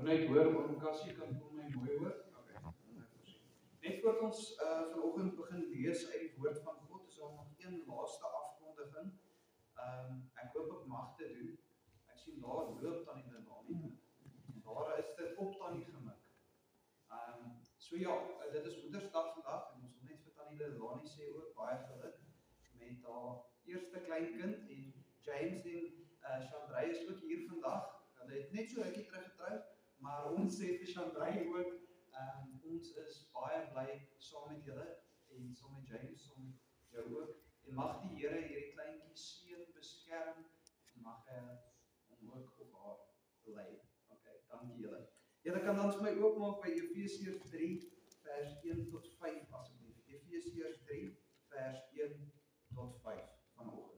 net hoor, oom Cassie kan kom my mooi hoor. Okay. Net voor ons vanoggend begin lees uit die woord van God, is daar nog een laaste afkondiging. Ek hoop ek mag dit doen. Ek sien daar loop Tannie Lelani. Daar is dit op Tannie gemik. So ja, dit is Moedersdag vandag en ons wil net vir Tannie Lelani sê ook baie geluk met haar eerste kleinkind en James en Chandray is ook hier vandag. Hulle het net so rukkie terug getroud, maar ons sê vir Chandray ook, ons is baie bly saam met julle en saam met James, saam met jou ook. En mag die Here hierdie kleintjie seën, beskerm en mag hom ook op haar lei. Okay, dankie julle. Julle kan dan vir my oopmaak by Efesiërs 3 vers 1 tot 5 asseblief. Efesiërs 3 vers 1 tot 5 vanoggend.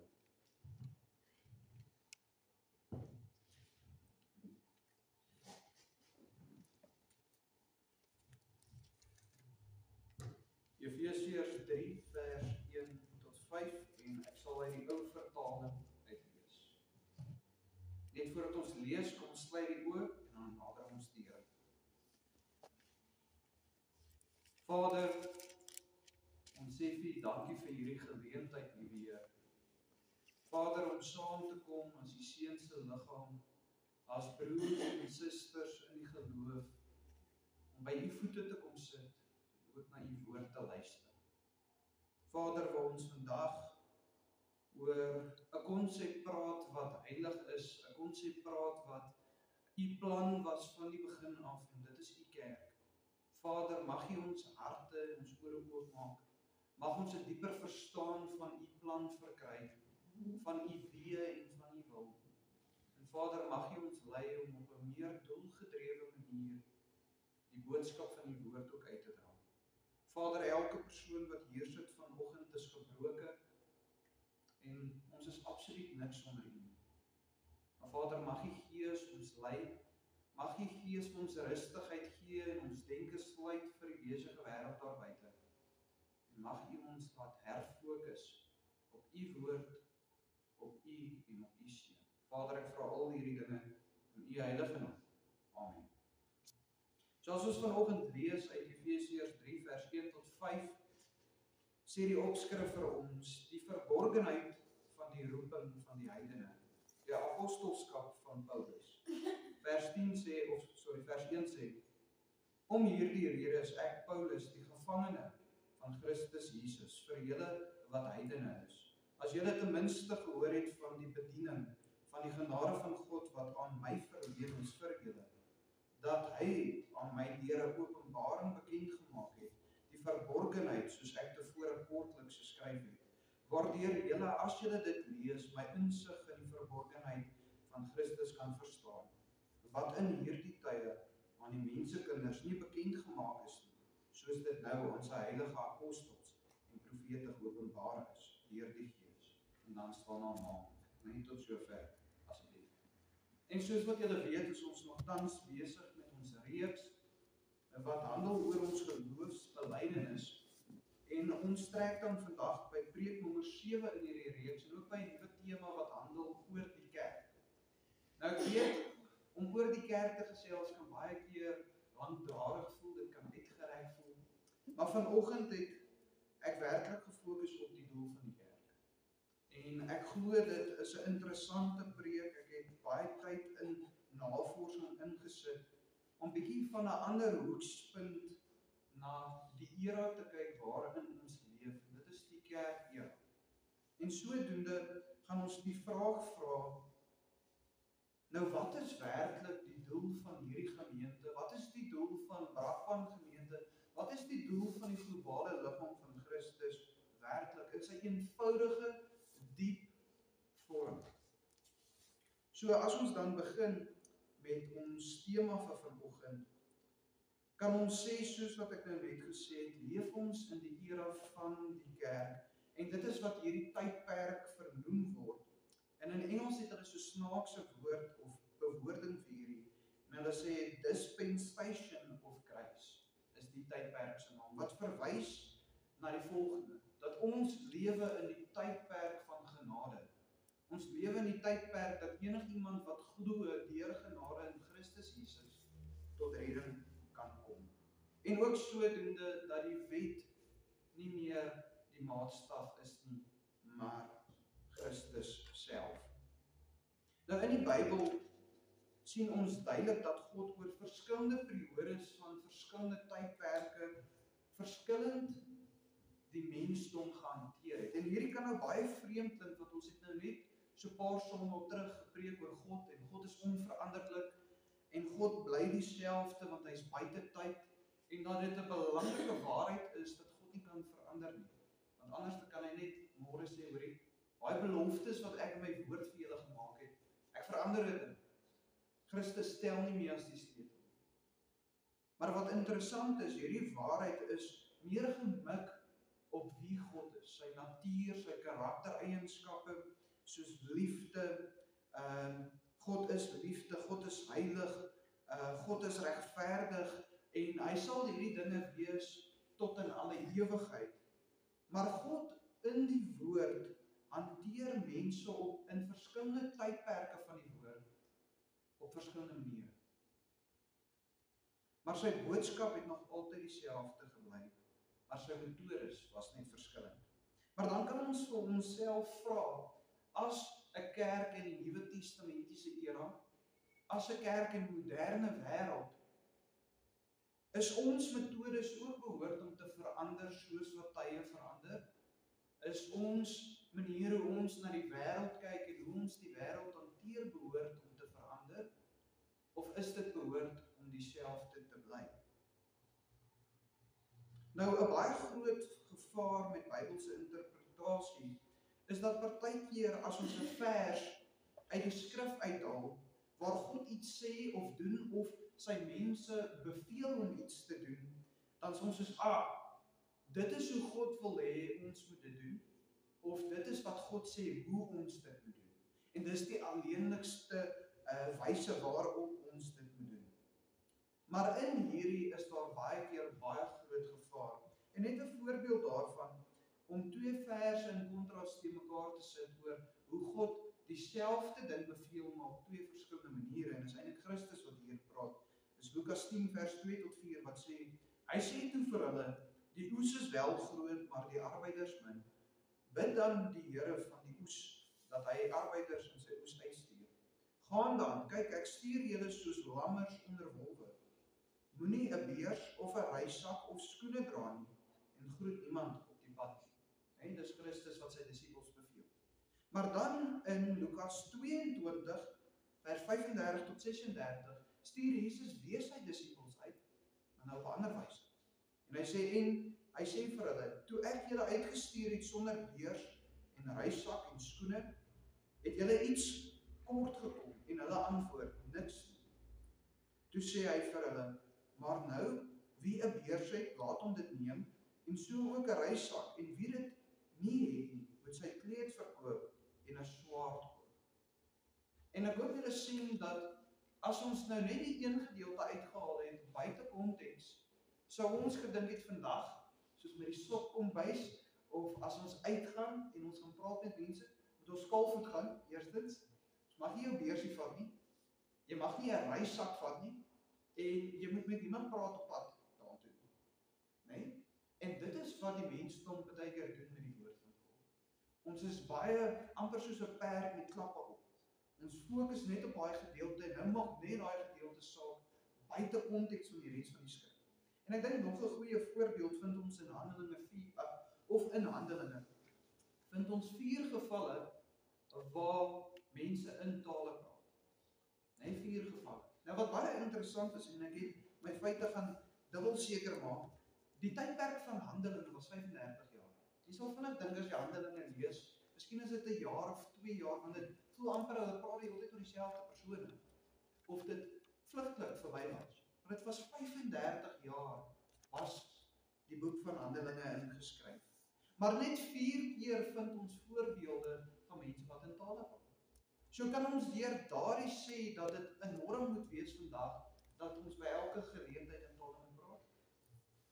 Efesiërs 3 vers 1 tot 5 en ek sal uit die ou vertaling uitlees. Net voordat ons lees, kom ons sluit die oë en dan nader ons die Here. Vader, ons sê vir U dankie vir hierdie geleentheid, liewe Heer. Vader, om saam te kom as U seun se liggaam, as broers en susters in die geloof, om by U voete te kom sit, ook na U woord te luister. Vader, waar ons vandag oor 'n konsep praat wat heilig is, 'n konsep praat wat U plan was van die begin af, en dit is U kerk. Vader, mag U ons harte en ons ore oopmaak. Mag ons 'n dieper verstaan van U plan verkry, van U weë en van U wil. En Vader, mag U ons lei om op 'n meer doelgedrewe manier die boodskap van U woord ook uit te dra. Vader, elke persoon wat hier sit vanoggend is gebroken en ons is absoluut niks sonder U. Maar Vader, mag U Gees ons lei, mag U Gees ons rustigheid gee en ons denke sluit vir die besige wêreld daar buite. En mag U ons laat herfokus op U woord, op U en op U seun. Vader, ek vra al hierdie dinge in U heilige naam. Amen. So as ons vanoggend lees uit Efesiërs 3 vers 1 tot 5, sê die opskrif vir ons, die verborgenheid van die roeping van die heidene, die apostelskap van Paulus. Vers 1 sê, om hierdie rede is ek Paulus, die gevangene van Christus Jesus, vir julle wat heidene is. As julle ten minste gehoor het van die bediening, van die genade van God wat aan my verleen is vir julle, dat hy aan my deur 'n openbaring bekend gemaak het, die verborgenheid, soos ek tevore kortliks geskryf het, waardeur julle, as julle dit lees, my insig in die verborgenheid van Christus kan verstaan, wat in hierdie tye aan die mensekinders nie bekend gemaak is nie, soos dit nou aan sy heilige apostels en profete geopenbaar is, deur die Gees. En dan staan daar naam, net tot sover, asseblief. En soos wat julle weet, is ons nog tans besig met ons reeks, wat handel oor ons geloofsbelydenis, en ons trek dan vandag by preek nommer 7 in hierdie reeks, en ook by 'n nuwe tema wat handel oor die kerk. Nou ek weet, om oor die kerk te gesels kan baie keer langdradig voel, dit kan uitgereik voel, maar vanoggend het ek werklik gefokus op die doel van die kerk. En ek glo dit is 'n interessante preek, ek het baie tyd in navorsing ingesit, om bietjie van 'n ander hoekspunt na die era te kyk waarin ons leef, en dit is die kerk-era. En sodoende gaan ons die vraag vra, nou wat is werklik die doel van hierdie gemeente? Wat is die doel van Brakpan gemeente? Wat is die doel van die globale liggaam van Christus werklik in sy eenvoudige, diep vorm? So as ons dan begin met ons tema vir vanoggend, kan ons sê, soos wat ek nou net gesê het, leef ons in die era van die kerk, en dit is wat hierdie tydperk vernoem word. En in Engels het hulle so snaakse woord of bewoording vir hierdie, en hulle sê dispensation of grace is die tydperk se naam, wat verwys na die volgende, dat ons lewe in die tydperk van genade. Ons lewe in die tydperk dat enigiemand wat glo deur genade in Christus Jesus, tot redding kan kom. En ook sodoende dat die wet nie meer die maatstaf is nie, maar Christus self. Nou in die Bybel sien ons duidelik dat God oor verskillende periodes van verskillende tydperke verskillend die mensdom gehanteer het. En hierdie kan nou baie vreemd klink, want ons het nou net so 'n paar sondae terug gepreek oor God, en God is onveranderlik, en God bly dieselfde, want hy is buite tyd, en dat dit 'n belangrike waarheid is, dat God nie kan verander nie. Want anders kan hy net môre sê, hoorie, daai beloftes wat ek in my woord vir julle gemaak het, ek verander dit nie. Christus stel nie meer as die sleutel. Maar wat interessant is, hierdie waarheid is meer gemik op wie God is, sy natuur, sy karaktereienskappe, soos liefde, God is liefde, God is heilig, God is regverdig, en hy sal hierdie dinge wees tot in alle ewigheid. Maar God in die woord hanteer mense in verskillende tydperke van die woord, op verskillende maniere. Maar sy boodskap het nog altyd dieselfde gebly, maar sy metodes was net verskillend. Maar dan kan ons vir onsself vra, as 'n kerk in die Nuwe Testamentiese era, as 'n kerk in die moderne wêreld, is ons metodes ook behoort om te verander soos wat tye verander? Is ons manier hoe ons na die wêreld kyk en hoe ons die wêreld hanteer behoort om te verander? Of is dit behoort om dieselfde te bly? Nou, 'n baie groot gevaar met Bybelse interpretasie is dat partykeer as ons 'n vers uit die skrif uithaal, waar God iets sê of doen of sy mense beveel om iets te doen, dan is ons soos, dit is hoe God wil hê ons moet dit doen, of dit is wat God sê hoe ons dit moet doen. En dis die alleenlikste wyse waarop ons dit moet doen. Maar in hierdie is daar baie keer baie groot gevaar. En net 'n voorbeeld daarvan, om twee verse in kontras te mekaar te sit oor hoe God dieselfde ding beveel, maar op twee verskillende maniere, en dis eintlik Christus wat hier praat. Dis Lukas 10 vers 2 tot 4 wat sê, hy sê toe vir hulle, die oes is wel groot, maar die arbeiders min. Bid dan die Here van die oes, dat hy arbeiders in sy oes uitstuur. Gaan dan, kyk, ek stuur julle soos lammers onder wolwe. Moenie 'n beurs of 'n reissak of skoene dra nie, en groet niemand op die pad nie. Dis Christus wat sy disippels beveel. Maar dan in Lukas 22 vers 35 tot 36 stuur Jesus weer sy disippels uit, maar nou op 'n ander wyse. En hy sê vir hulle, toe ek julle uitgestuur het sonder beurs en reissak en skoene, het julle iets kort gekom, en hulle antwoord, niks nie. Toe sê hy vir hulle, maar nou, wie 'n beurs het, laat hom dit neem, en so ook 'n reissak, en wie dit nie het nie, moet sy kleed verkoop en 'n swaard koop. En ek hoop julle sien dat as ons nou net die een gedeelte uitgehaal het buite konteks, sou ons gedink het vandag, soos met die sok kombuis, of as ons uitgaan en ons gaan praat met mense, moet ons skaalvoet gaan, eerstens, ons mag nie jou beursie vat nie, jy mag nie 'n reissak vat nie, en jy moet met iemand praat op pad daartoe. Nee? En dit is wat die mensdom baie keer doen met die woord van God. Ons is baie amper soos 'n perd met klappe op. Ons fokus net op daai gedeelte, en nou mag net daai gedeelte saak buite konteks van die res van die skrif. En ek dink nog 'n goeie voorbeeld vind ons in Handelinge 4, of in Handelinge, vind ons 4 gevalle waar mense in tale praat. Nee, 4 gevalle. Nou wat baie interessant is, en ek het my feite gaan dubbel seker maak, die tydperk van Handelinge was 35 jaar. Jy sal vinnig dink as jy Handelinge lees, miskien is dit 'n jaar of 2 jaar, want dit voel amper hulle praat die hele tyd oor dieselfde persone, of dit vlugtig verby was. Maar dit was 35 jaar was die boek van Handelinge ingeskryf. Maar net 4 keer vind ons voorbeelde van mense wat in tale praat. So kan ons deur daardie sê dat dit 'n norm moet wees vandag, dat ons by elke geleentheid in tale moet praat.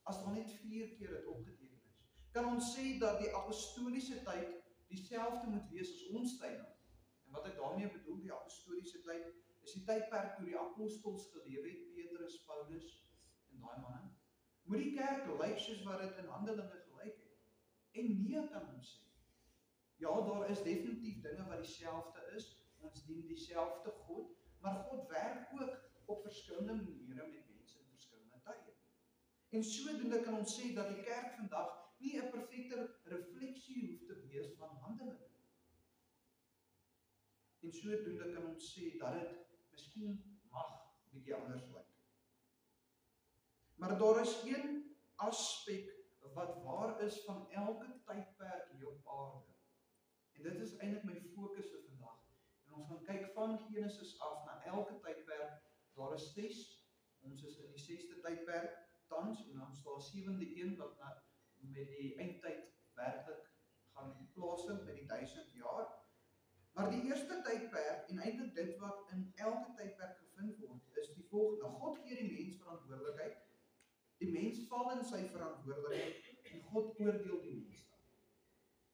As daar net 4 keer dit opgeteken is, kan ons sê dat die apostoliese tyd dieselfde moet wees as ons tyd nou. En wat ek daarmee bedoel, die apostoliese tyd, is die tydperk toe die apostels geleef het, Petrus, Paulus en daai manne. Moet die kerk lyk soos wat dit in Handelinge gelyk het? En nee, kan ons sê. Ja, daar is definitief dinge wat dieselfde is, ons dien dieselfde God, maar God werk ook op verskillende maniere met mense in verskillende tye. En sodoende kan ons sê dat die kerk vandag nie 'n perfekte refleksie hoef te wees van Handelinge. En sodoende kan ons sê dat dit miskien mag bietjie anders lyk. Maar daar is een aspek wat waar is van elke tydperk hier op aarde. En dit is eintlik my fokus vir vandag. En ons gaan kyk van Genesis af na elke tydperk. Daar is 6. Ons is in die 6de tydperk tans en dan is daar 7de een wat met die eindtyd werklik gaan plaasvind met die 1000 jaar. Maar die eerste tydperk en eintlik dit wat in elke tydperk gevind word, is die volgende. God gee die mens verantwoordelikheid. Die mens val in sy verantwoordelikheid en God oordeel die mens dan.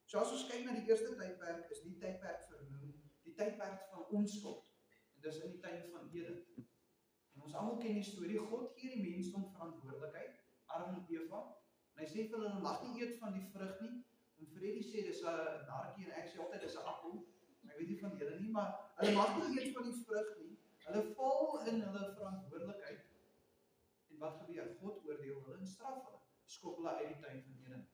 So as ons kyk na die eerste tydperk, is die tydperk vernoem, die tydperk van onskuld. En dis in die tuin van Eden. En ons almal ken die storie, God gee die mens om verantwoordelikheid, Adam en Eva, en hy sê vir hulle, mag nie eet van die vrug nie, en Freddy sê, dis 'n narkie, en ek sê altyd, dis 'n appel, ek weet nie van julle nie, maar hulle mag nie eet van die vrug nie, hulle val in hulle verantwoordelikheid, en wat gebeur? God oordeel hulle en straf hulle, skop hulle uit die tuin van Eden.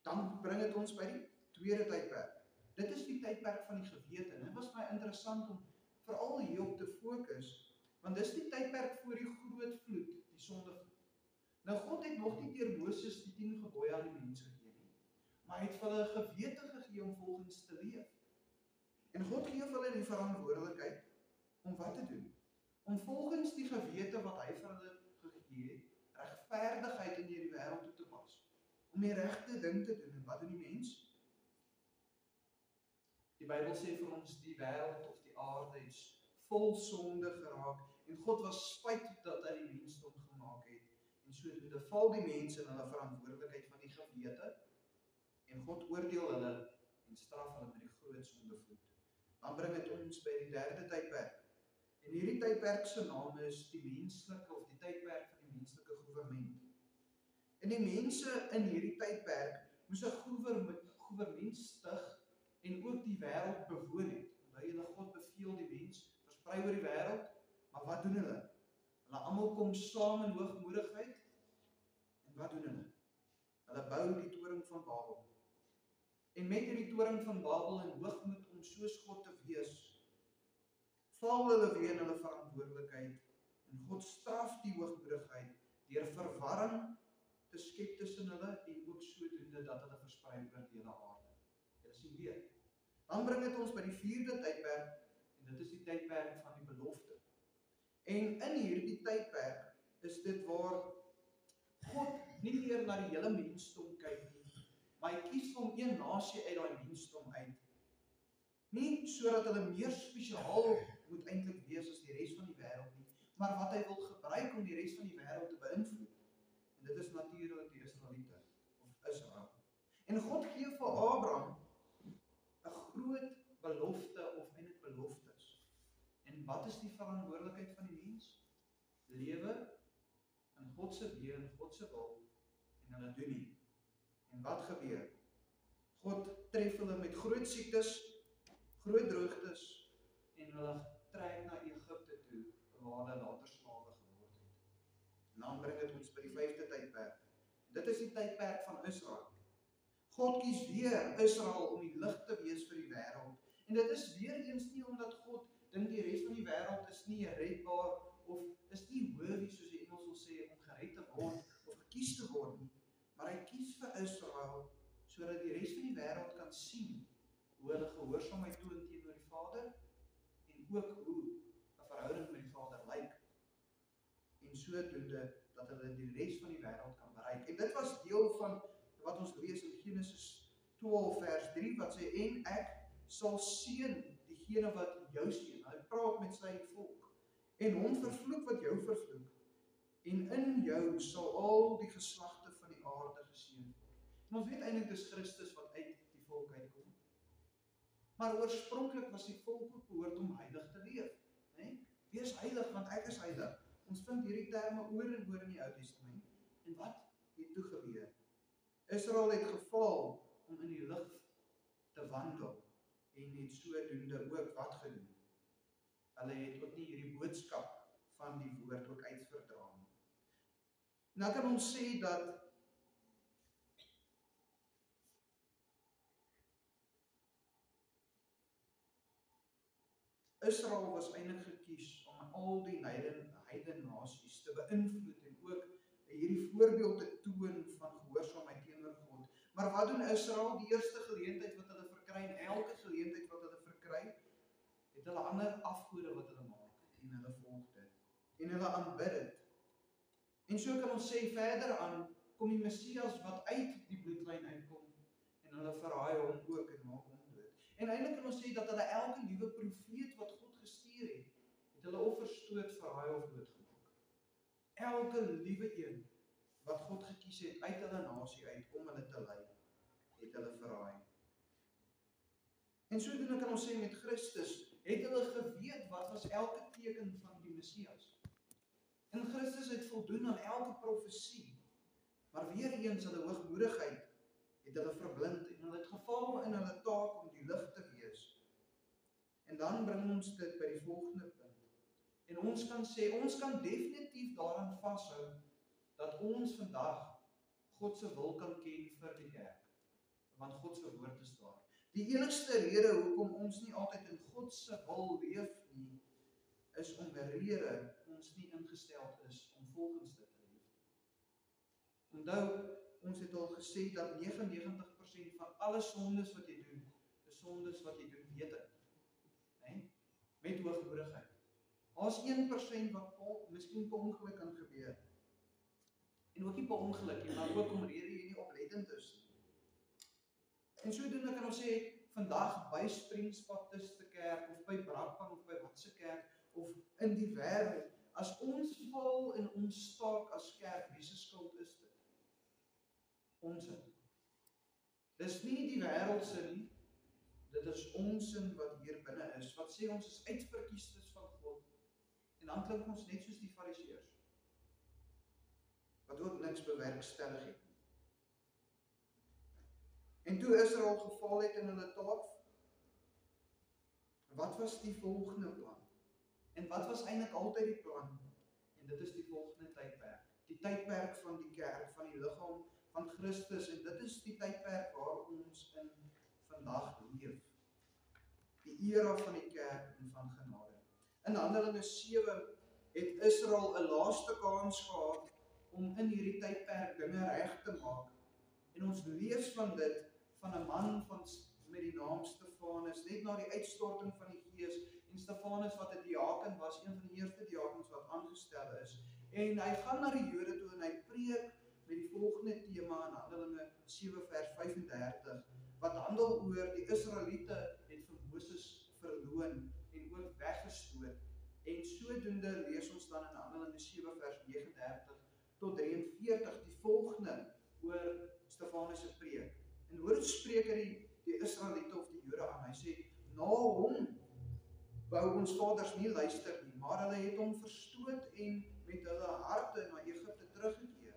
Dan bring dit ons by die tweede tydperk. Dit is die tydperk van die gewete, en dit was my interessant om veral hierop te fokus, want dis die tydperk voor die groot vloed, die sondevloed. Nou God het nog nie deur Moses die 10 gebooie aan die mense gegee nie, maar hy het vir hulle 'n gewete gegee om volgens te leef. En God gee vir hulle die verantwoordelikheid om wat te doen? Om volgens die gewete wat hy vir hulle gegee het, regverdigheid in hierdie wêreld toe te pas. Om die regte ding te doen. En wat doen die mens? Die Bybel sê vir ons die wêreld of die aarde is vol sonde geraak en God was spyt dat hy die mensdom gemaak het. En sodoende val die mense in hulle verantwoordelikheid van die gewete en God oordeel hulle en straf hulle met die groot sondevloed. Dan bring dit ons by die derde tydperk. En hierdie tydperk se naam is die menslike of die tydperk van die menslike goewerment. En die mense in hierdie tydperk moes 'n goewerment stig en ook die wêreld bewoon het. Onthou julle, God beveel die mens, versprei oor die wêreld, maar wat doen hulle? Hulle almal kom saam in hoogmoedigheid, en wat doen hulle? Hulle bou die toring van Babel. En met hierdie toring van Babel en hoogmoed om soos God te wees, val hulle weer in hulle verantwoordelikheid, en God straf die hoogmoedigheid deur verwarring te skep tussen hulle en ook sodoende dat hulle versprei oor die hele aarde. Julle sien weer. Dan bring dit ons by die 4de tydperk en dit is die tydperk van die belofte. En in hierdie tydperk is dit waar God nie meer na die hele mensdom kyk nie, maar hy kies vir hom een nasie uit daai mensdom uit. Nie sodat hulle meer spesiaal moet eintlik wees as die res van die wêreld nie, maar wat hy wil gebruik om die res van die wêreld te beïnvloed. En dit is natuurlik die Israeliete, of Israel. En God gee vir Abraham 'n groot belofte, of eintlik beloftes. En wat is die verantwoordelikheid van die mens? Lewe in God se weë en God se wil, en hulle doen nie. En wat gebeur? God tref hulle met groot siektes, groot droogtes, en hulle trek na Egipte toe, waar hulle later slawe geword het. En dan bring dit ons by die 5de tydperk. Dit is die tydperk van Israel. God kies weer Israel om die lig te wees vir die wêreld. En dit is weer eens nie omdat God dink die res van die wêreld is nie redbaar, of is nie worthy, soos die Engels wil sê, om gered te word, of gekies te word nie. Maar hy kies vir Israel, sodat die res van die wêreld kan sien hoe hulle gehoorsaamheid toon teenoor die Vader, en ook hoe 'n verhouding met die Vader lyk. En sodoende dat hulle die res van die wêreld kan bereik. En dit was deel van wat ons lees in Genesis 12 vers 3, wat sê, en ek sal seën diegene wat jou seën. Hy praat met sy volk. En hom vervloek wat jou vervloek. En in jou sal al die geslagte van die aarde geseën word. En ons weet eintlik dis Christus wat uit die volk uitkom. Maar oorspronklik was die volk ook behoort om heilig te leef, né? want ek is heilig. Ons vind hierdie terme oor en oor in die Ou Testament. En wat het toe gebeur? Israel het gefaal om in die lig te wandel en het sodoende ook wat gedoen? Hulle het ook nie hierdie boodskap van die woord ook uitverdra nie. Nou kan ons sê dat Israel was eintlik gekies om al die heidene nasies te beïnvloed en ook hierdie voorbeeld te toon van gehoorsaamheid teenoor God. Maar wat doen Israel? Die eerste geleentheid wat hulle verkry en elke geleentheid wat hulle verkry, het hulle ander afgode wat hulle maak en hulle volg dit en hulle aanbid dit. En so kan ons sê verder aan kom die Messias wat uit die bloedlyn uitkom en hulle verraai hom ook en maak hom dood. En eintlik kan ons sê dat hulle elke nuwe profeet wat God gestuur het hulle of verstoot, verraai of doodgemaak. Elke liewe een wat God gekies het uit hulle nasie uit om hulle te lei, het hulle verraai. En sodoende kan ons sê met Christus het hulle geweet wat was elke teken van die Messias. En Christus het voldoen aan elke profesie, maar weer eens hulle hoogmoedigheid het hulle verblind en hulle het gefaal in hulle taak om die lig te wees. En dan bring ons dit by die volgende punt. En ons kan sê, ons kan definitief daaraan vashou dat ons vandag God se wil kan ken vir die kerk, want God se woord is daar. Die enigste rede hoekom ons nie altyd in God se wil leef nie, is om 'n rede ons nie ingestel is om volgens dit te leef. Onthou, ons het al gesê dat 99% van alle sondes wat jy doen, is sondes wat jy doen wetend, met hoogmoedigheid. Daar's 1% wat miskien per ongeluk kan gebeur. En ook nie per ongeluk nie, maar ook omdat jy nie oplettend is nie. En sodoende kan ons sê, vandag by Springbaptiste kerk, of by Brakpan, of by watse kerk, of in die wêreld, as ons val in ons staak as kerk, wie se skuld is dit? Ons. Dis nie die wêreld se nie, dit is ons sin wat hier binne is, wat sê ons is uitverkiestes van God, en dan klink ons net soos die Fariseërs, wat ook niks bewerkstellig het. En toe Israel gefaal het in hulle taak, wat was die volgende plan? En wat was eintlik altyd die plan? En dit is die volgende tydperk. Die tydperk van die kerk, van die liggaam van Christus, en dit is die tydperk waar ons in vandag leef. Die era van die kerk en van genade. In Handelinge 7 het Israel 'n laaste kans gehad om in hierdie tydperk dinge reg te maak. En ons lees van dit, van 'n man met die naam Stefanus, net na die uitstorting van die Gees, en Stefanus wat 'n diaken was, een van die eerste diakens wat aangestel is, en hy gaan na die Jode toe en hy preek met die volgende tema in Handelinge 7 vers 35, wat handel oor die Israeliete het vir Moses verloon en ook weggestoot, en sodoende lees ons dan in Handelinge 7 vers 39 tot 43 die volgende oor Stefanus se preek. En hoor spreek hy die Israeliete of die Jode aan. Hy sê, na hom wou ons vaders nie luister nie, maar hulle het hom verstoot en met hulle harte na Egipte teruggekeer.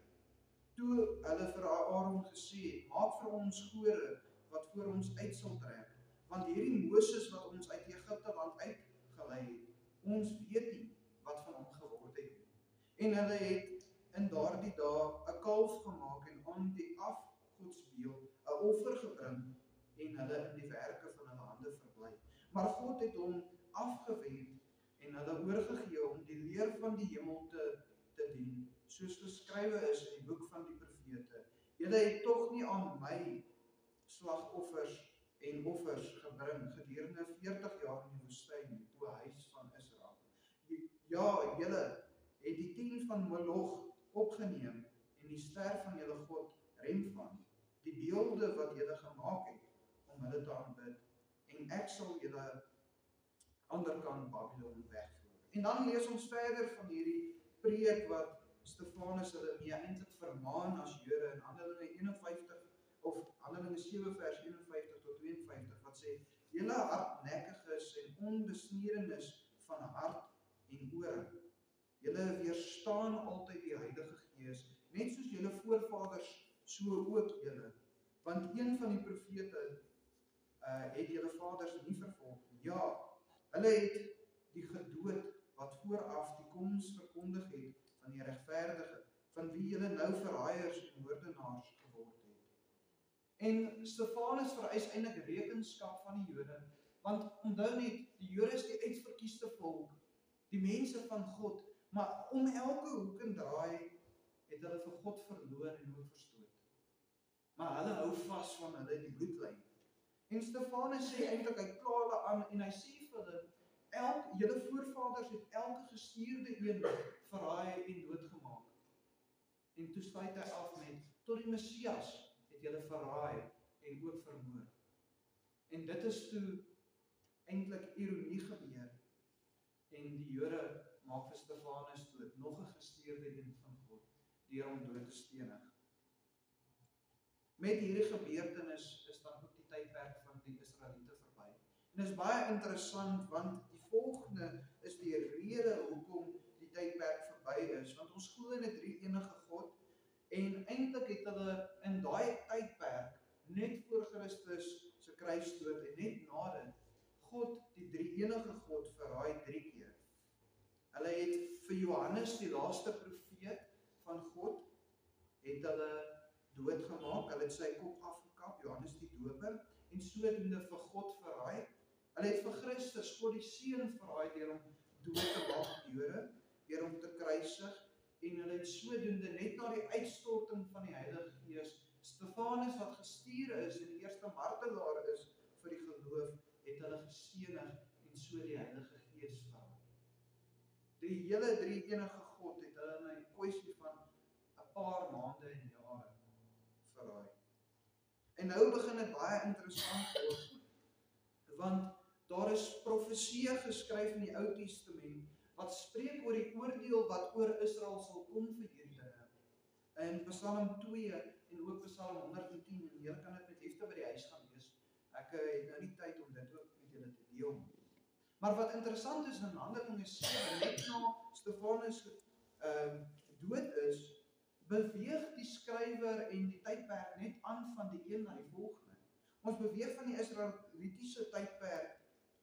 Toe hulle vir Aaron gesê het, maak vir ons gode wat voor ons uit sal trek, want hierdie Moses wat ons uit Egipte land uitgelei het, ons weet nie wat van hom geword het. En hulle het in daardie dae 'n kalf gemaak en aan die afgodsbeeld 'n offer gebring en hulle in die werke van hulle hande verbly. Maar God het hom afgewend en hulle oorgegee om die leer van die hemel te dien, soos geskrywe is in die boek van die profete. Julle het tog nie aan my slagoffers en offers gebring gedurende 40 jaar in die woestyn, o huis van Israel. Ja, julle het die 10 van Moloch opgeneem en die ster van julle God Remfan, die beelde wat julle gemaak het om hulle te aanbid, en ek sal julle ander kant Babylon wegvoer. En dan lees ons verder van hierdie preek wat Stefanus hulle mee eintlik vermaan as Jode in Handelinge 51 of Handelinge 7 vers 51 tot 52 wat sê, julle hardnekkig is en onbesnedenis van hart en ore. julle weerstaan altyd die Heilige Gees, net soos julle voorvaders, so ook julle. Want een van die profete het julle vaders nie vervolg nie. Ja, hulle het die gedood wat vooraf die koms verkondig het van die regverdige, van wie julle nou verraaiers en moordenaars geword het. En Stefanus vereis eintlik rekenskap van die Jode, want onthou net, die Jode is die uitverkieste volk, die mense van God, maar om elke hoek en draai het hulle vir God verloor en ook verstoot. Maar hulle hou vas van hulle die bloedlyn. En Stefanus sê eintlik, hy kla hulle aan en hy sê vir hulle, julle voorvaders het elke gestuurde een verraai en doodgemaak. En toe sluit hy af met, tot die Messias het julle verraai en ook vermoor. En dit is toe eintlik ironie gebeur. En die Jode maak vir Stefanus dood, nog 'n gestuurde een van God, deur hom dood te stenig. Met hierdie gebeurtenis is dan ook die tydperk van die Israeliete verby. En dit is baie interessant, want die volgende is die rede hoekom die tydperk verby is, want ons glo in 'n drie-enige God, en eintlik het hulle in daai tydperk, net voor Christus se kruisdood en net na dit, God, die drie-enige God, verraai 3 keer. Hulle het vir Johannes, die laaste profeet van God, het hulle doodgemaak, hulle het sy kop afgekap, Johannes die Doper, en sodoende vir God verraai. Hulle het vir Christus, God die Seun, verraai deur hom dood te maak, die Jode, deur hom te kruisig, en hulle het sodoende net na die uitstorting van die Heilige Gees, Stefanus wat gestuur is en die eerste martelaar is vir die geloof, het hulle gestenig en so die Heilige Gees verraai. Die hele drie-enige God het hulle in 'n kwessie van 'n paar maande en jare verraai. En nou begin dit baie interessant word, want daar is profeseë geskryf in die Ou Testament wat spreek oor die oordeel wat oor Israel sal kom vir hierdie dinge. In Psalm 2 en ook Psalm 110, en julle kan dit met liefde by die huis gaan lees. Ek het nou nie tyd om dit ook met julle te deel. Maar wat interessant is in Handelinge 7, net na Stefanus dood is, beweeg die skrywer en die tydperk net aan van die een na die volgende. Ons beweeg van die Israelitiese tydperk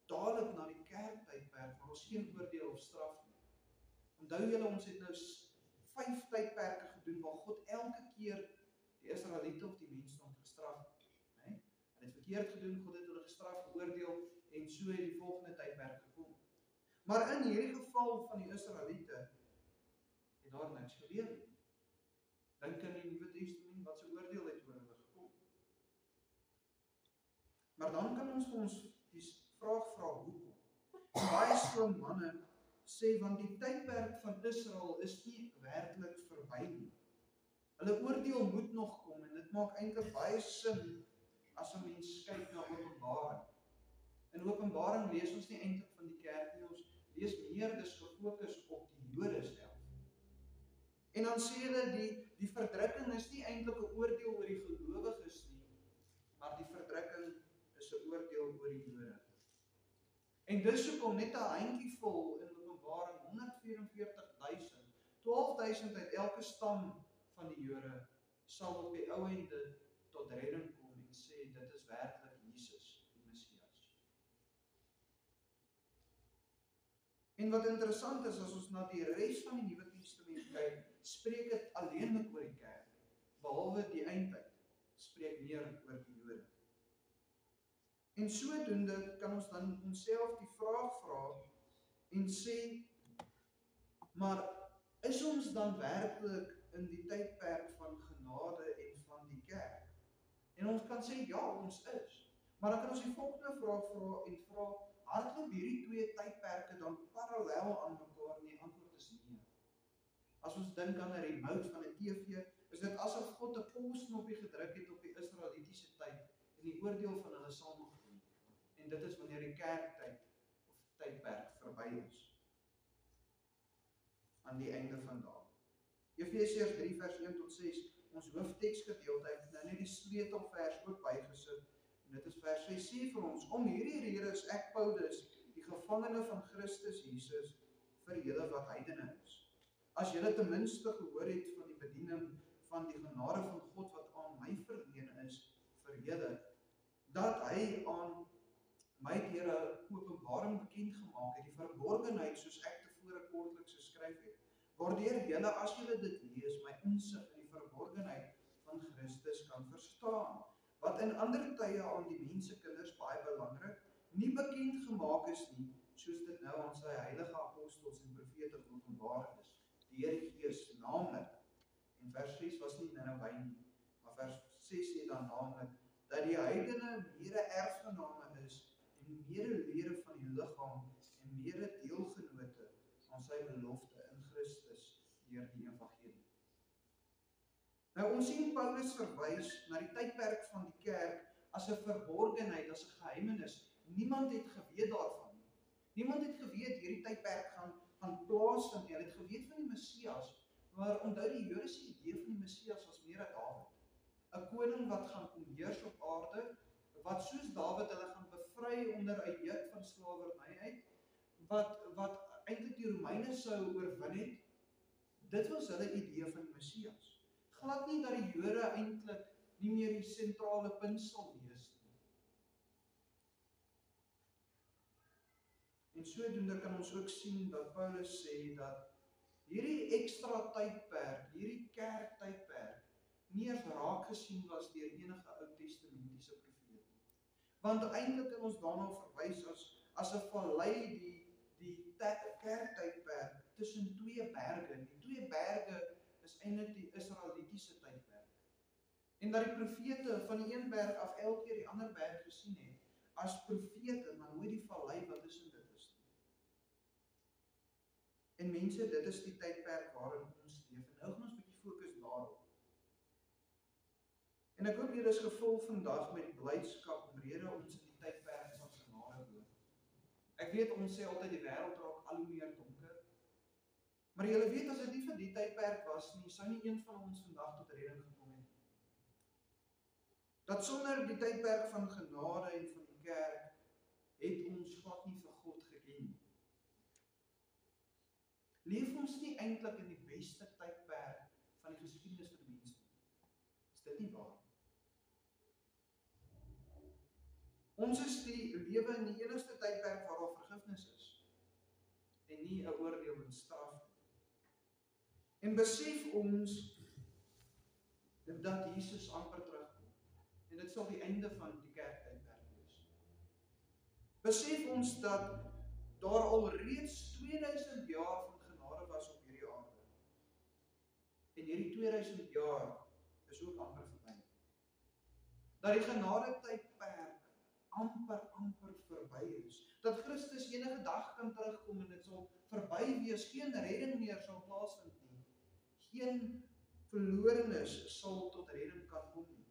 dadelik na die kerktydperk, maar ons geen oordeel of straf nie. Onthou julle, ons het nou 5 tydperke gedoen waar God elke keer die Israeliete of die mensdom gestraf het. Hulle het verkeerd gedoen, God het hulle gestraf, geoordeel, en so het die volgende tydperk gekom. Maar in hierdie geval van die Israeliete het daar niks gebeur nie. Dink in die Nuwe Testament wat se oordeel het oor hulle gekom. Maar dan kan ons vir ons die vraag vra hoekom. En baie slim manne sê, want die tydperk van Israel is nie werklik verby nie. Hulle oordeel moet nog kom, en dit maak eintlik baie sin as 'n mens kyk na Openbaring. In Openbaring lees ons nie eintlik van die kerk nie, ons lees meer dis gefokus op die Jode self. En dan sê hulle, die verdrukking is nie eintlik 'n oordeel oor die gelowiges nie, maar die verdrukking is 'n oordeel oor die Jode. En dis hoekom net 'n handjievol in Openbaring 144.000, 12.000 uit elke stam van die Jode sal op die ou einde tot redding kom en sê dit is werklik Jesus, die Messias. En wat interessant is, as ons na die res van die Nuwe Testament kyk, spreek dit alleenlik oor die kerk, behalwe die eindtyd, spreek meer oor die Jode. En sodoende kan ons dan onsself die vraag vra en sê, maar is ons dan werklik in die tydperk van genade en van die kerk? En ons kan sê, ja, ons is. Maar dan kan ons die volgende vraag vra en vra, hardloop hierdie 2 tydperke dan parallel aan mekaar? Nee, antwoord is nee. As ons dink aan 'n remote van 'n TV, is dit asof God 'n pausknopie gedruk het op die Israelitiese tyd en die oordeel van hulle sal nog kom. En dit is wanneer die kerktyd of tydperk verby is. Aan die einde van dae. Efesiërs 3 vers 1 tot 6, ons hoofteksgedeelte, het nou net die sleutelvers ook bygesit. En dit is vers 6, sê vir ons, om hierdie rede is ek Paulus, die gevangene van Christus Jesus, vir julle wat heidene is. As julle ten minste gehoor het van die bediening van die genade van God wat aan my verleen is vir julle, dat hy aan my deur 'n openbaring bekend gemaak het, die verborgenheid soos ek tevore kortliks geskryf het, waardeur julle as julle dit lees, my insig in die verborgenheid van Christus kan verstaan, wat in ander tye aan die mensekinders baie belangrik, nie bekend gemaak is nie, soos dit nou aan sy heilige apostels en profete geopenbaar is, deur die Gees, naamlik, en vers 6 was nie nou by nie, maar vers 6 sê dan naamlik, dat die heidene mede erfgename is, en medelede van die liggaam, en mede deelgenote aan sy belofte in Christus, deur die evangelie. Nou ons sien Paulus verwys na die tydperk van die kerk as 'n verborgenheid, as 'n geheimenis. Niemand het geweet daarvan nie. Niemand het geweet hierdie tydperk gaan plaasvind nie. Hulle het geweet van die Messias, maar onthou die Joodse idee van die Messias was meer 'n Dawid. 'n koning wat gaan kom heers op aarde, wat soos Dawid hulle gaan bevry onder 'n juk van slawerny uit, wat eintlik die Romeine sou oorwin het. Dit was hulle idee van die Messias. Glad nie dat die Jode eintlik nie meer die sentrale punt sal wees nie. En sodoende kan ons ook sien dat Paulus sê dat hierdie ekstra tydperk, hierdie kerktydperk, nie eens raak gesien was deur enige Ou Testamentiese profeet. Want eintlik kan ons daarna verwys as 'n vallei die kerktydperk tussen twee berge. Die twee berge is eintlik die Israelitiese tydperk. En dat die profete van die een berg af elke keer die ander berg gesien het as profete, maar nooit die vallei wat tussen dit is nie. En mense, dit is die tydperk waarin ons leef. En nou gaan ons 'n bietjie fokus daarop. En ek hoop julle is gevul vandag met blydskap omrede ons in die tydperk van genade woon. Ek weet ons sê altyd die wêreld raak al hoe meer donker. Maar julle weet as dit nie vir die tydperk was nie, sou nie een van ons vandag tot redding gekom het. Dat sonder die tydperk van genade en van die kerk het ons glad nie vir God geken nie. Leef ons nie eintlik in die beste tydperk van die geskiedenis van die mens nie? Is dit nie waar? Ons is die lewe in die enigste tydperk waar daar vergifnis is en nie 'n oordeel en straf nie. En besef ons dat Jesus amper terugkom en dit sal die einde van die kerktydperk wees. Besef ons dat daar al reeds 2000 jaar van genade was op hierdie aarde. En hierdie 2000 jaar is ook amper verby. Dat die genade tydperk amper verby is. Dat Christus enige dag kan terugkom en dit sal verby wees, geen redding meer sal plaasvind nie. Geen verlorenes sal tot redding kan kom nie.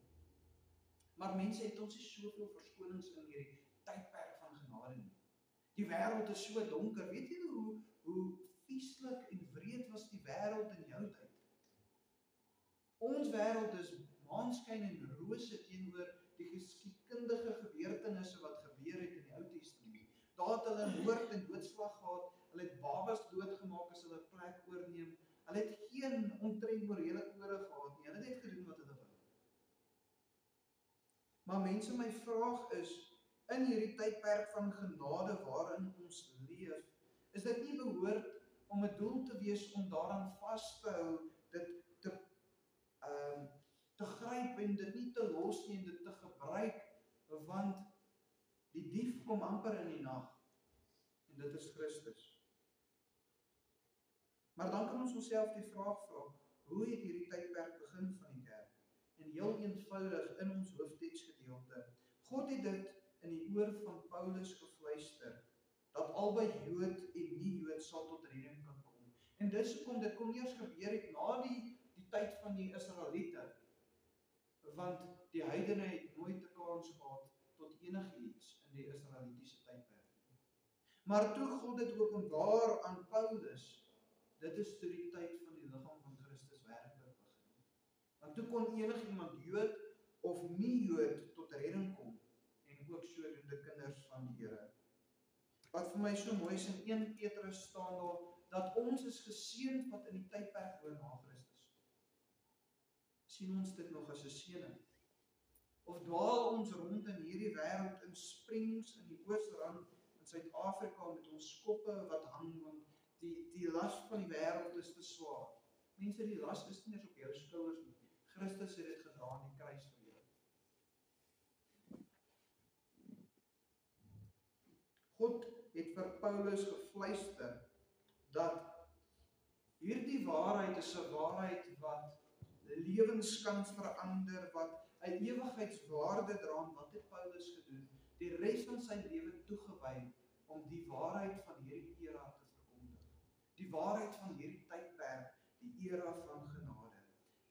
Maar mense, het ons nie soveel verskonings in hierdie tydperk van genade nie. Die wêreld is so donker. Weet julle hoe vieslik en wreed was die wêreld in jou tyd? Ons wêreld is maanskyn en rose teenoor die geskiedkundige gebeurtenisse wat gebeur het in die Ou Testament. Daar het hulle moord en doodslag gehad, hulle het babas doodgemaak as hulle plek oorneem, hulle het geen omtrent morele kode gehad nie, hulle het net gedoen wat hulle wou. Maar mense, my vraag is, in hierdie tydperk van genade waarin ons leef, is dit nie behoort om 'n doel te wees om daaraan vas te hou, dit te gryp en dit nie te los nie en dit te gebruik, want die dief kom amper in die nag en dit is Christus. Maar dan kan ons onsself die vraag vra, hoe het hierdie tydperk begin van die kerk? En heel eenvoudig in ons hoofteksgedeelte. God het dit in die oor van Paulus gefluister, dat albei Jood en nie-Jood sal tot redding kan kom. En dit kon nie eers gebeur het na die tyd van die Israeliete, want die heidene het nooit 'n kans gehad tot enigiets in die Israelitiese tydperk. Maar toe God dit openbaar aan Paulus, dit is toe die tyd van die liggaam van Christus werklik begin. Want toe kon enigiemand Jood of nie Jood tot redding kom en ook sodoende kinders van die Here. Wat vir my so mooi is in 1 Petrus staan daar, dat ons is geseënd wat in die tydperk woon na Christus. Sien ons dit nog as 'n seëning? Of dwaal ons rond in hierdie wêreld in Springs in die Oosrand in Suid-Afrika met ons koppe wat hang, want die las van die wêreld is te swaar. Mense, die las is nie eens op jou skouers nie. Christus het dit gedra aan die kruis vir jou. God het vir Paulus gefluister dat hierdie waarheid is 'n waarheid wat lewens kan verander, wat 'n ewigheidswaarde dra. Wat het Paulus gedoen? Die res van sy lewe toegewy om die waarheid van hierdie era te verkondig. Die waarheid van hierdie tydperk, die era van genade,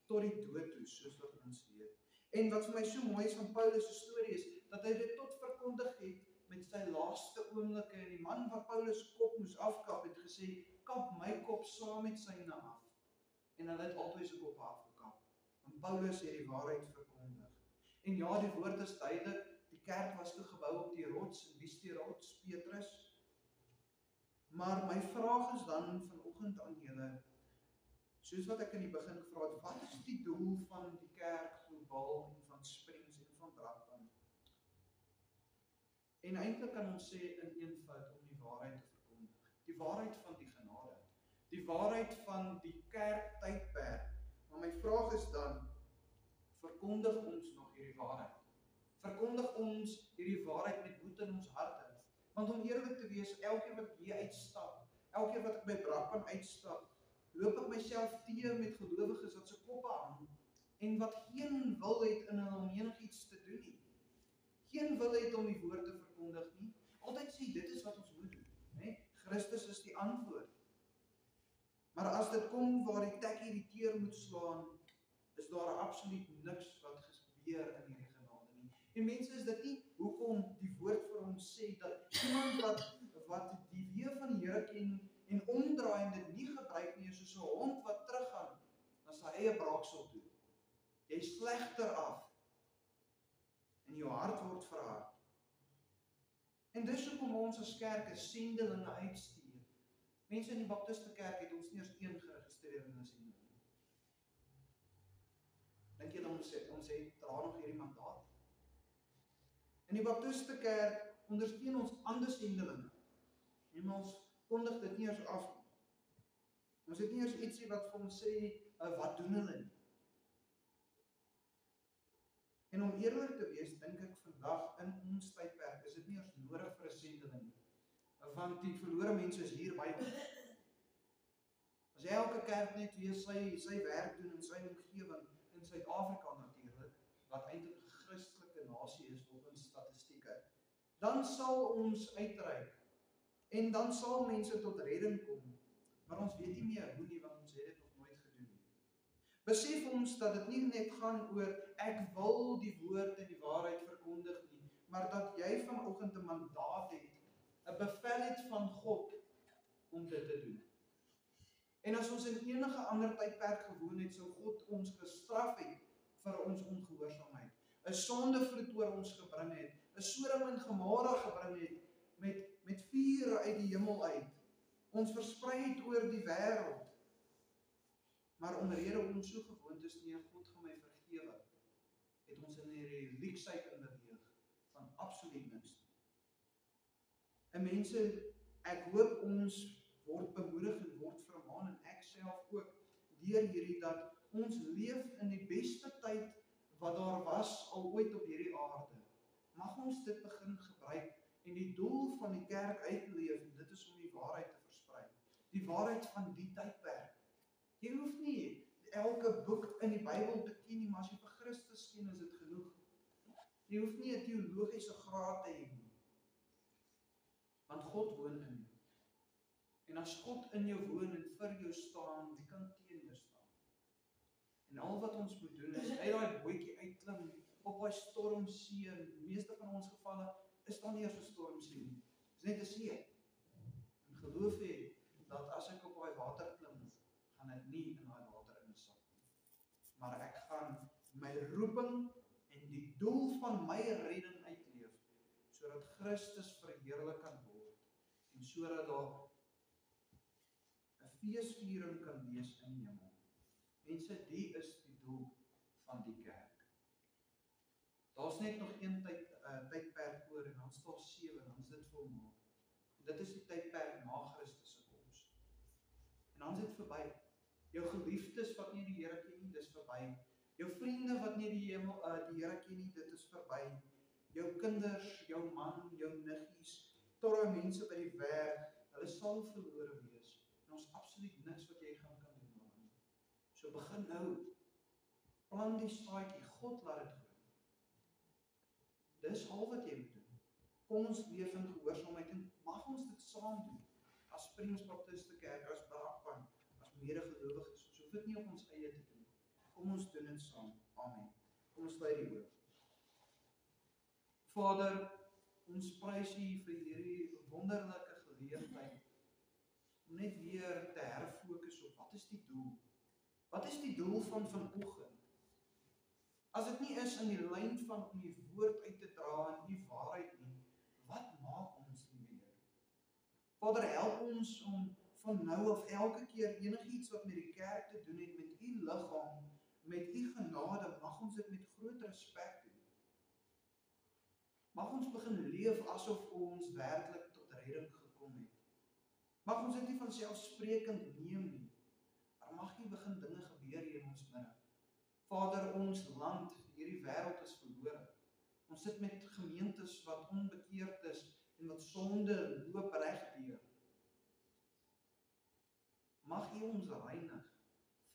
tot die dood toe, soos wat ons weet. En wat vir my so mooi is van Paulus se storie is, dat hy dit tot verkondig het met sy laaste oomblikke, en die man wat Paulus kop moes afkap, het gesê, kap my kop saam met syne af. En hulle het albei sy kop afgekap. En Paulus het die waarheid verkondig. En ja, die woord is duidelik, die kerk was toe gebou op die rots, en wie is die rots? Petrus. Maar my vraag is dan vanoggend aan julle, soos wat ek in die begin gevra het, wat is die doel van die kerk globaal en van Springs en van Brakpan? En eintlik kan ons sê in eenvoud om die waarheid te verkondig. Die waarheid van die genade. Die waarheid van die kerk tydperk. Maar my vraag is dan, verkondig ons nog hierdie waarheid? Verkondig ons hierdie waarheid met moed in ons harte? Want om eerlik te wees, elke keer wat ek hier uitstap, elke keer wat ek by Brakpan uitstap, loop ek myself teë met gelowiges wat se koppe hang, en wat geen wil het in hulle om enigiets te doen nie. Geen wil het om die woord te verkondig nie. Altyd sê, dit is wat ons moet doen. Nee? Christus is die antwoord. Maar as dit kom waar die tekkie die teer moet slaan, is daar absoluut niks wat gebeur in hierdie genade nie. En mense, is dit nie hoekom die woord vir ons sê, dat iemand wat die weë van die Here ken en omdraai en dit nie gebruik nie, is soos 'n hond wat teruggaan na sy eie braaksel toe. Jy slegter af. En jou hart word verhard. En dis hoekom ons as kerk 'n sendelinge uitstuur. Mense in die Baptiste kerk het ons nie eens een geregistreerde sendeling. Dink jy ons dra nog hierdie mandaat? In die Baptiste kerk ondersteun ons ander sendelinge. En ons kondig dit nie eens af nie. Ons het nie eens ietsie wat vir ons sê, wat doen hulle nie. En om eerlik te wees, dink ek vandag in ons tydperk is dit nie eens nodig vir 'n sendeling nie. Want die verlore mense is hier by ons. As elke kerk net weer sy werk doen in sy omgewing, in Suid-Afrika natuurlik, wat eintlik 'n Christelike nasie is volgens statistieke, dan sal ons uitreik. En dan sal mense tot redding kom. Maar ons weet nie meer hoe nie, want ons het dit nog nooit gedoen nie. Besef ons dat dit nie net gaan oor ek wil die woord en die waarheid verkondig nie, maar dat jy vanoggend 'n mandaat het, 'n bevel het van God om dit te doen. En as ons in enige ander tydperk gewoon het, sou God ons gestraf het vir ons ongehoorsaamheid. 'n Sondevloed oor ons gebring het, 'n Sodom en Gomora gebring het met vuur uit die hemel uit. Ons versprei het oor die wêreld. Maar omrede ons so gewoond is, nee, God gaan my vergewe, het ons in die reliksheid inbeweeg van absoluut niks. En mense, ek hoop ons word bemoedig en word vermaan, en ek self ook, deur hierdie dat ons leef in die beste tyd wat daar was al ooit op hierdie aarde. Mag ons dit begin gebruik en die doel van die kerk uitleef, en dit is om die waarheid te versprei. Die waarheid van die tydperk. Jy hoef nie elke boek in die Bybel te ken nie, maar as jy vir Christus ken, is dit genoeg. Jy hoef nie 'n teologiese graad te hê nie. Want God woon in jou. En as God in jou woon en vir jou staan, wie kan teen jou staan? En al wat ons moet doen is uit daai bootjie uitklim op daai stormsee. In die meeste van ons gevalle is daar nie eers 'n stormsee nie. Dis net 'n see. En geloof jy dat as ek op daai water klim, gaan ek nie in daai water insak nie. Maar ek gaan my roeping en die doel van my redding uitleef, sodat Christus verheerlik kan word sodat daar 'n feesviering kan wees in die hemel. Mense, die is die doel van die kerk. Daar's net nog een tydperk oor en dan is daar 7, dan is dit volmaak. En dit is die tydperk na Christus se koms. En dan is dit verby. Jou geliefdes wat nie die Here ken nie, dis verby. Jou vriende wat nie die Here ken nie, dit is verby. Jou kinders, jou man, jou niggies, torre mense by die werk, hulle sal verlore wees. En ons absoluut niks wat jy kan doen daaraan. So begin nou. Plan die staadjie, God laat dit groei. Dis al wat jy moet doen. Kom ons leef in gehoorsaamheid en mag ons dit saam doen. As Springs Baptiste Kerk, as Brakpan, as medegelowiges. Ons hoef dit nie op ons eie te doen. Kom ons doen dit saam. Amen. Kom ons sluit die oë. Vader, ons prys U vir hierdie wonderlike geleentheid om net weer te herfokus op wat is die doel? Wat is die doel van vanoggend? As dit nie is in die lyn van om U woord uit te dra en U waarheid nie, wat maak ons nie meer? Vader, help ons om van nou af elke keer enigiets wat met die kerk te doen het, met U liggaam, met U genade, mag ons dit met groot respek doen. Mag ons begin leef asof ons werklik tot redding gekom het. Mag ons dit nie van selfsprekend neem nie, maar mag nie begin dinge gebeur hier in ons midde. Vader, ons land, hierdie wêreld is verlore. Ons sit met gemeentes wat onbekeerd is en wat sonde loop regdeur. Mag U ons reinig,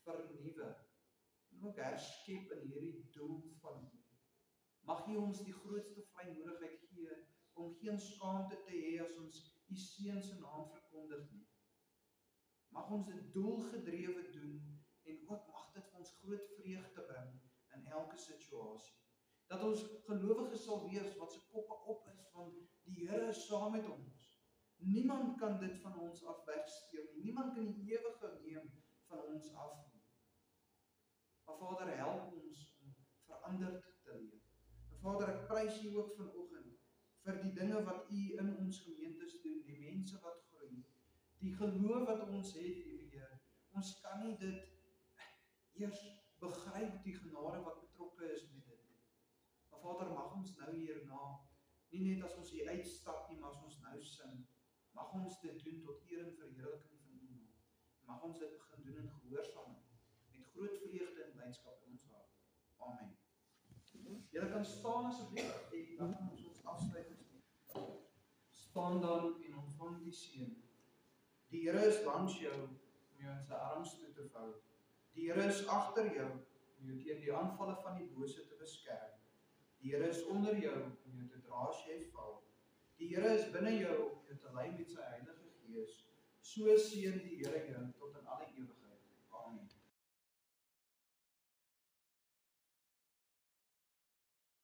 vernuwe en ook herskep in hierdie doel van U. Mag U ons die grootste vrymoedigheid gee om geen skaamte te hê as ons U Seun se naam verkondig nie. Mag ons dit doelgedrewe doen en ook mag dit vir ons groot vreugde bring in elke situasie. Dat ons gelowiges sal wees wat se koppe op is, want die Here is saam met ons. Niemand kan dit van ons af wegsteel nie. Niemand kan die ewige neem van ons af nie. Maar Vader, help ons om veranderd te leef. En Vader, ek prys U ook vanoggend vir die dinge wat U in ons gemeentes doen, die mense wat groei, die geloof wat ons het, Liewe Heer. Ons kan nie dit eers begryp, die genade wat betrokke is met dit. Maar Vader, mag ons nou hierna, nie net as ons hier uitstap nie, maar as ons nou sing, mag ons dit doen tot eer en verheerliking van U naam. Mag ons dit begin doen in gehoorsaamheid, met groot vreugde en blydskap in ons hart. Amen. Julle kan staan asseblief en dan gaan ons afsluitingslied. Staan dan en ontvang die seën. Die Here is langs jou om jou in sy arms toe te vou. Die Here is agter jou om jou teen die aanvalle van die bose te beskerm. Die Here is onder jou om jou te dra as jy val. Die Here is binne jou om jou te lei met sy Heilige Gees. So seën die Here jou tot in alle ewigheid.